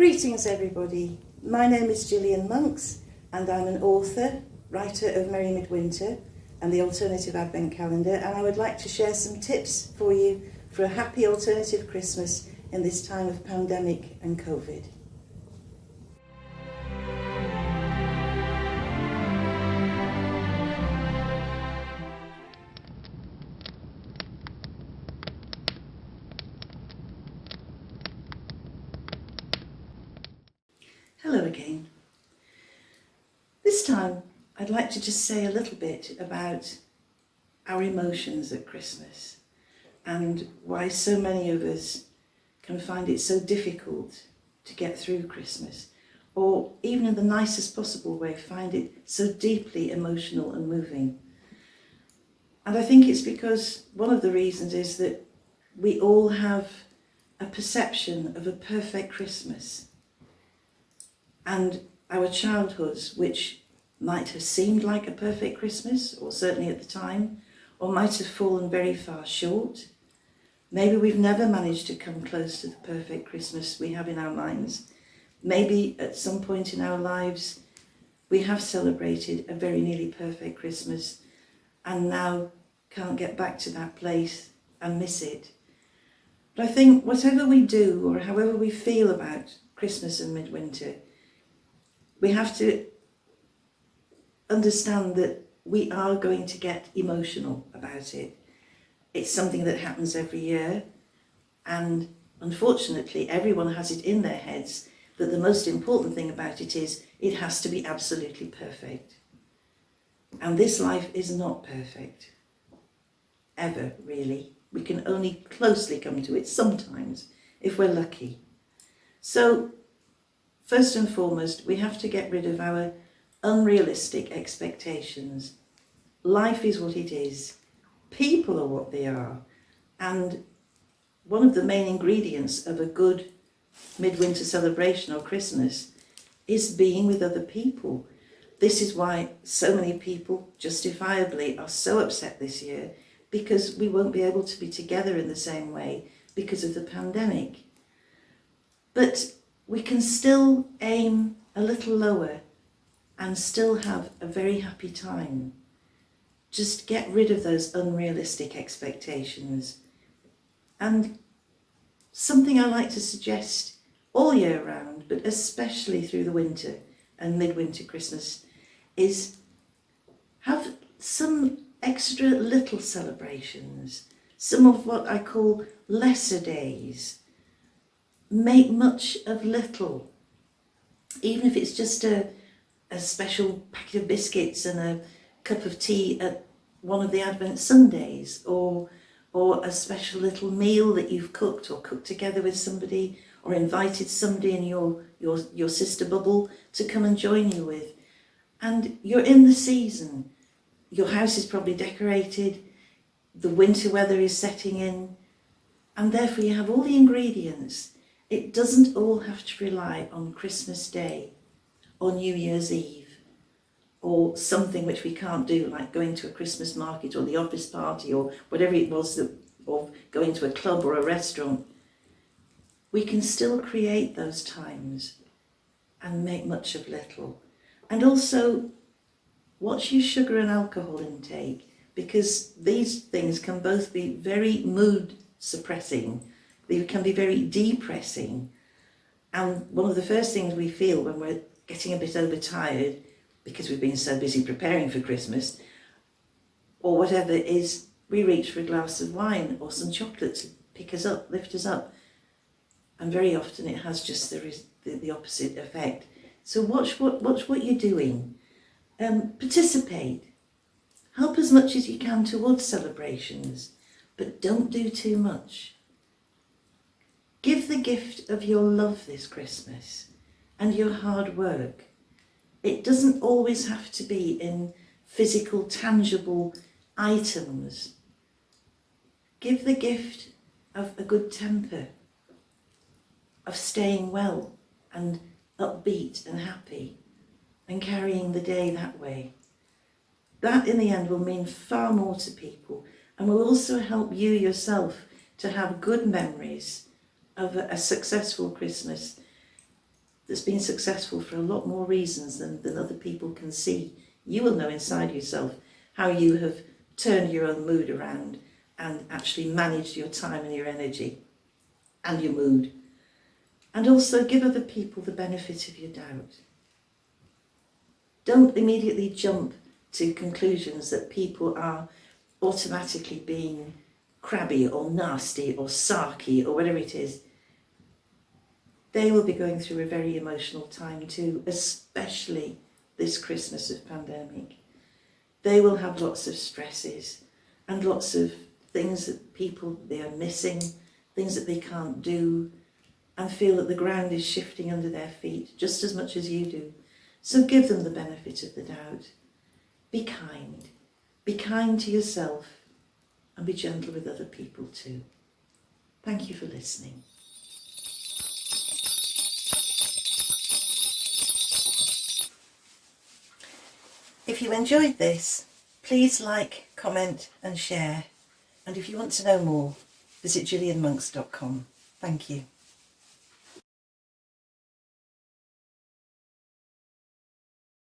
Greetings everybody, my name is Gillian Monks and I'm an author, writer of Merry Midwinter and the Alternative Advent Calendar, and I would like to share some tips for you for a happy alternative Christmas in this time of pandemic and COVID. Hello again. This time I'd like to just say a little bit about our emotions at Christmas and why so many of us can find it so difficult to get through Christmas, or even in the nicest possible way find it so deeply emotional and moving. And I think it's because one of the reasons is that we all have a perception of a perfect Christmas. And our childhoods, which might have seemed like a perfect Christmas, or certainly at the time, or might have fallen very far short. Maybe we've never managed to come close to the perfect Christmas we have in our minds. Maybe at some point in our lives we have celebrated a very nearly perfect Christmas and now can't get back to that place and miss it. But I think whatever we do or however we feel about Christmas and midwinter, we have to understand that we are going to get emotional about it. It's something that happens every year, and unfortunately everyone has it in their heads that the most important thing about it is it has to be absolutely perfect. And this life is not perfect, ever really. We can only closely come to it sometimes, if we're lucky. So, first and foremost, we have to get rid of our unrealistic expectations. Life is what it is. People are what they are. And one of the main ingredients of a good midwinter celebration or Christmas is being with other people. This is why so many people, justifiably, are so upset this year, because we won't be able to be together in the same way because of the pandemic. But we can still aim a little lower and still have a very happy time. Just get rid of those unrealistic expectations. And something I like to suggest all year round, but especially through the winter and midwinter Christmas, is have some extra little celebrations, some of what I call lesser days. Make much of little, even if it's just a special packet of biscuits and a cup of tea at one of the Advent Sundays, or a special little meal that you've cooked or cooked together with somebody, or invited somebody in your sister bubble to come and join you with. And you're in the season. Your house is probably decorated, the winter weather is setting in, and therefore you have all the ingredients. It doesn't all have to rely on Christmas Day or New Year's Eve or something which we can't do, like going to a Christmas market or the office party or whatever it was, or going to a club or a restaurant. We can still create those times and make much of little. And also watch your sugar and alcohol intake, because these things can both be very mood suppressing. They can be very depressing. And one of the first things we feel when we're getting a bit overtired because we've been so busy preparing for Christmas or whatever is we reach for a glass of wine or some chocolate to pick us up, lift us up. And very often it has just the opposite effect. So watch what you're doing. Participate. Help as much as you can towards celebrations, but don't do too much. Give the gift of your love this Christmas and your hard work. It doesn't always have to be in physical, tangible items. Give the gift of a good temper, of staying well and upbeat and happy and carrying the day that way. That in the end will mean far more to people and will also help you yourself to have good memories of a successful Christmas that's been successful for a lot more reasons than other people can see. You will know inside yourself how you have turned your own mood around and actually managed your time and your energy and your mood. And also give other people the benefit of your doubt. Don't immediately jump to conclusions that people are automatically being crabby or nasty or sarky or whatever it is. They will be going through a very emotional time too, especially this Christmas of pandemic. They will have lots of stresses and lots of things that they are missing, things that they can't do, and feel that the ground is shifting under their feet just as much as you do. So give them the benefit of the doubt. Be kind. Be kind to yourself and be gentle with other people too. Thank you for listening. If you enjoyed this, please like, comment and share. And if you want to know more, visit gillianmonks.com. Thank you.